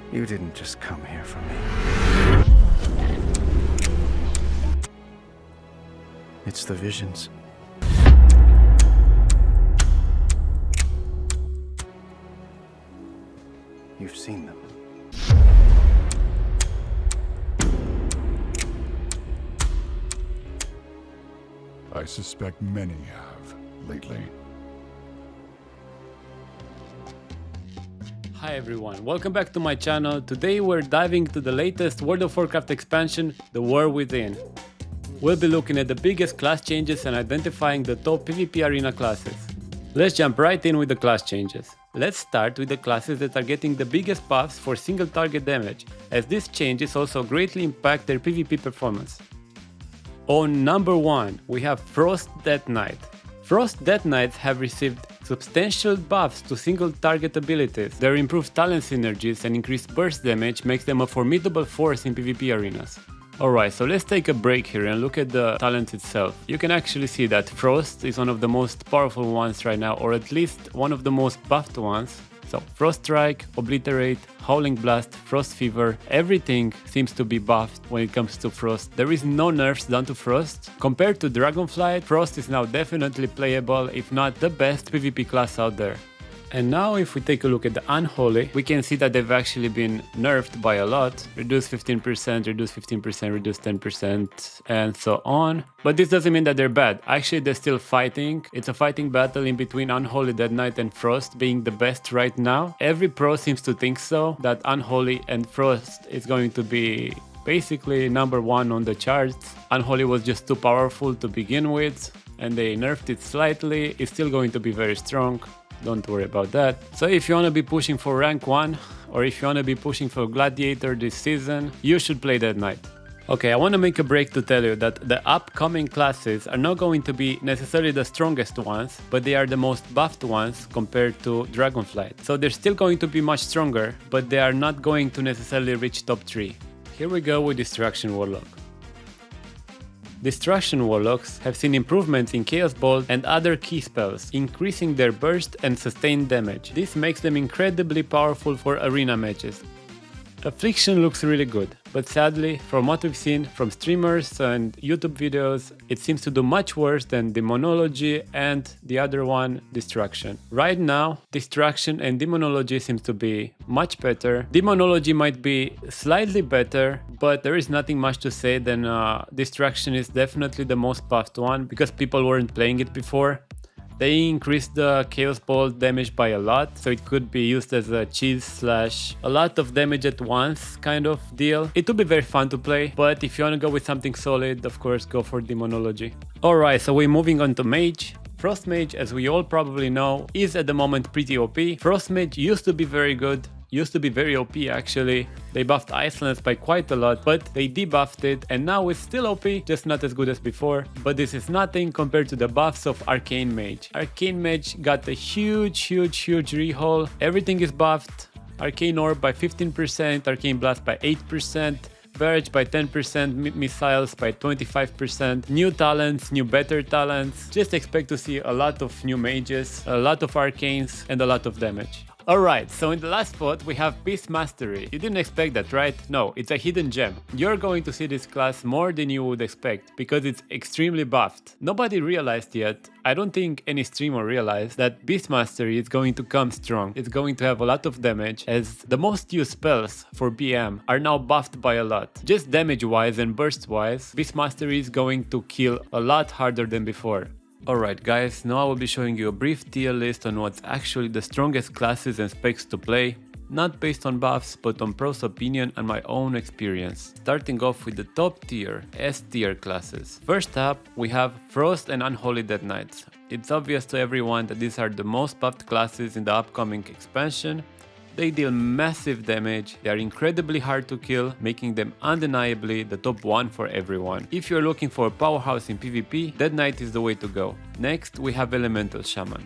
You didn't just come here for me. It's the visions. You've seen them. I suspect many have lately. Hi everyone, welcome back to my channel. Today we're diving into the latest World of Warcraft expansion, The War Within. We'll be looking at the biggest class changes and identifying the top PvP arena classes. Let's jump right in with the class changes. Let's start with the classes that are getting the biggest buffs for single target damage, as these changes also greatly impact their PvP performance. On number 1, we have Frost Death Knight. Frost Death Knights have received substantial buffs to single target abilities. Their improved talent synergies and increased burst damage makes them a formidable force in PvP arenas. Alright, so let's take a break here and look at the talent itself. You can actually see that Frost is one of the most powerful ones right now, or at least one of the most buffed ones. So Frost Strike, Obliterate, Howling Blast, Frost Fever, everything seems to be buffed when it comes to Frost. There is no nerfs done to Frost. Compared to Dragonflight, Frost is now definitely playable, if not the best PvP class out there. And now if we take a look at the Unholy, we can see that they've actually been nerfed by a lot. Reduce 15%, reduce 15%, reduce 10%, and so on. But this doesn't mean that they're bad. Actually, they're still fighting. It's a fighting battle in between Unholy Dead Knight and Frost being the best right now. Every pro seems to think so, that Unholy and Frost is going to be basically number 1 on the charts. Unholy was just too powerful to begin with, and they nerfed it slightly. It's still going to be very strong. Don't worry about that. So if you want to be pushing for rank 1, or if you want to be pushing for Gladiator this season, you should play Dead Knight. Okay, I want to make a break to tell you that the upcoming classes are not going to be necessarily the strongest ones, but they are the most buffed ones compared to Dragonflight. So they're still going to be much stronger, but they are not going to necessarily reach top 3. Here we go with Destruction Warlock. Destruction Warlocks have seen improvements in Chaos Bolt and other key spells, increasing their burst and sustained damage. This makes them incredibly powerful for arena matches. Affliction looks really good, but sadly, from what we've seen from streamers and YouTube videos, it seems to do much worse than Demonology and the other one, Destruction. Right now, Destruction and Demonology seems to be much better. Demonology might be slightly better, but there is nothing much to say than Destruction is definitely the most buffed one because people weren't playing it before. They increased the Chaos Bolt damage by a lot, so it could be used as a cheese / a lot of damage at once kind of deal. It would be very fun to play, but if you want to go with something solid, of course go for Demonology. Alright, so we're moving on to Mage. Frost Mage, as we all probably know, is at the moment pretty OP. Frost Mage used to be very good. Used to be very OP actually. They buffed Icelands by quite a lot, but they debuffed it and now it's still OP, just not as good as before. But this is nothing compared to the buffs of Arcane Mage. Arcane Mage got a huge rehaul. Everything is buffed. Arcane Orb by 15%, Arcane Blast by 8%. Barrage by 10%, missiles by 25%, new talents, new better talents. Just expect to see a lot of new mages, a lot of arcanes, and a lot of damage. Alright, so in the last spot we have Beast Mastery. You didn't expect that, right? No, it's a hidden gem. You're going to see this class more than you would expect because it's extremely buffed. Nobody realized yet, I don't think any streamer realized, that Beast Mastery is going to come strong. It's going to have a lot of damage as the most used spells for BM are now buffed by a lot. Just damage wise and burst wise, Beast Mastery is going to kill a lot harder than before. Alright guys, now I will be showing you a brief tier list on what's actually the strongest classes and specs to play, not based on buffs but on pros' opinion and my own experience. Starting off with the top tier, S tier classes. First up, we have Frost and Unholy Dead Knights. It's obvious to everyone that these are the most buffed classes in the upcoming expansion. They deal massive damage, they are incredibly hard to kill, making them undeniably the top 1 for everyone. If you're looking for a powerhouse in PvP, Dead Knight is the way to go. Next, we have Elemental Shaman.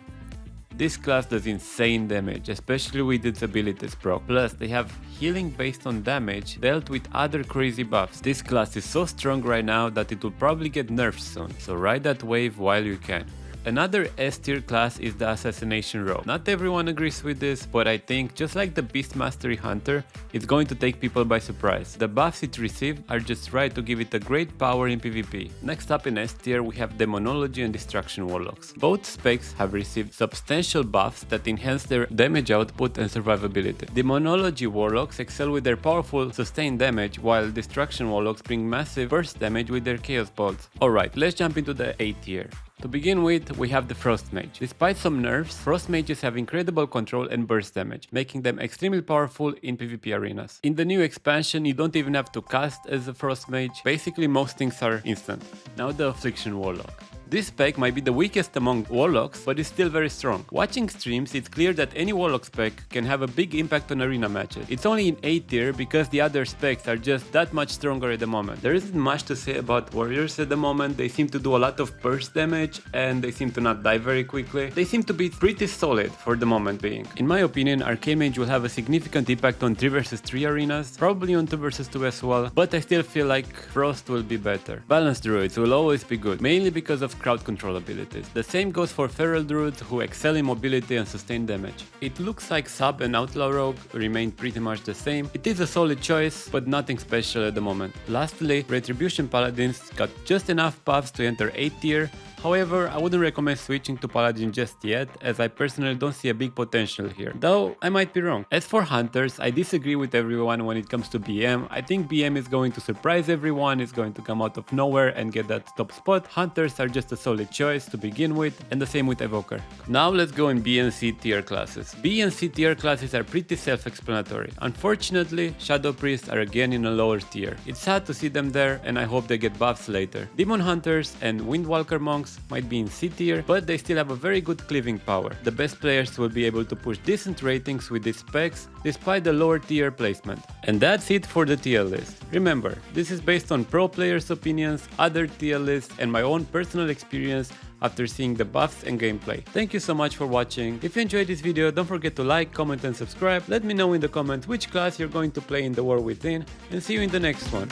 This class does insane damage, especially with its abilities proc. Plus, they have healing based on damage dealt with other crazy buffs. This class is so strong right now that it will probably get nerfed soon, so ride that wave while you can. Another S tier class is the Assassination Rogue. Not everyone agrees with this, but I think just like the Beast Mastery Hunter, it's going to take people by surprise. The buffs it received are just right to give it a great power in PvP. Next up in S tier we have Demonology and Destruction Warlocks. Both specs have received substantial buffs that enhance their damage output and survivability. Demonology Warlocks excel with their powerful sustained damage, while Destruction Warlocks bring massive burst damage with their Chaos Bolts. Alright, let's jump into the A tier. To begin with, we have the Frost Mage. Despite some nerfs, Frost Mages have incredible control and burst damage, making them extremely powerful in PvP arenas. In the new expansion, you don't even have to cast as a Frost Mage, basically most things are instant. Now the Affliction Warlock. This spec might be the weakest among Warlocks, but is still very strong. Watching streams, it's clear that any Warlock spec can have a big impact on arena matches. It's only in A tier because the other specs are just that much stronger at the moment. There isn't much to say about Warriors at the moment. They seem to do a lot of burst damage and they seem to not die very quickly. They seem to be pretty solid for the moment being. In my opinion, Arcane Mage will have a significant impact on 3 vs 3 arenas, probably on 2 vs 2 as well, but I still feel like Frost will be better. Balanced Druids will always be good, mainly because of crowd control abilities. The same goes for Feral Druids, who excel in mobility and sustained damage. It looks like Sub and Outlaw Rogue remain pretty much the same. It is a solid choice, but nothing special at the moment. Lastly, Retribution Paladins got just enough buffs to enter A tier. However, I wouldn't recommend switching to Paladin just yet, as I personally don't see a big potential here, though I might be wrong. As for Hunters, I disagree with everyone when it comes to BM. I think BM is going to surprise everyone, is going to come out of nowhere and get that top spot. Hunters are just a solid choice to begin with, and the same with Evoker. Now let's go in B and C tier classes. B and C tier classes are pretty self-explanatory. Unfortunately, Shadow Priests are again in a lower tier. It's sad to see them there, and I hope they get buffs later. Demon Hunters and Windwalker Monks might be in C tier, but they still have a very good cleaving power. The best players will be able to push decent ratings with these specs despite the lower tier placement. And that's it for the tier list. Remember, this is based on pro players' opinions, other tier lists, and my own personal experience after seeing the buffs and gameplay. Thank you so much for watching. If you enjoyed this video, don't forget to like, comment and subscribe. Let me know in the comments which class you're going to play in the War Within, and see you in the next one.